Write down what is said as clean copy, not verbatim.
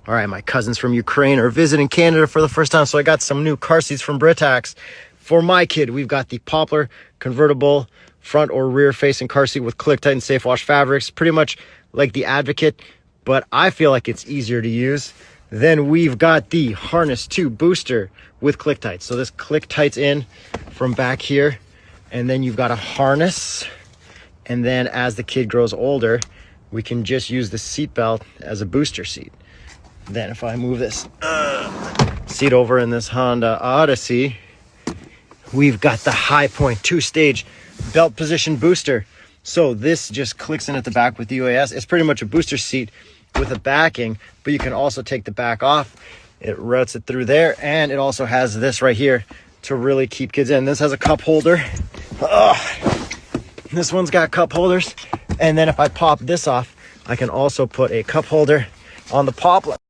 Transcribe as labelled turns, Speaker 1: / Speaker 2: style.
Speaker 1: All right, my cousins from Ukraine are visiting Canada for the first time, so I got some new car seats from Britax. For my kid, we've got the Poplar convertible front or rear facing car seat with ClickTight and safe wash fabrics, pretty much like the Advocate, but I feel like it's easier to use. Then we've got the Harness 2 booster with ClickTight. So this ClickTight's in from back here, and then you've got a harness. And then as the kid grows older, we can just use the seat belt as a booster seat. Then if I move this seat over in this Honda Odyssey, we've got the High Point 2-stage belt position booster. So this just clicks in at the back with the UAS. It's pretty much a booster seat with a backing, but you can also take the back off. It routes it through there, and it also has this right here to really keep kids in. This has a cup holder. This one's got cup holders. And then if I pop this off, I can also put a cup holder on the Poplar.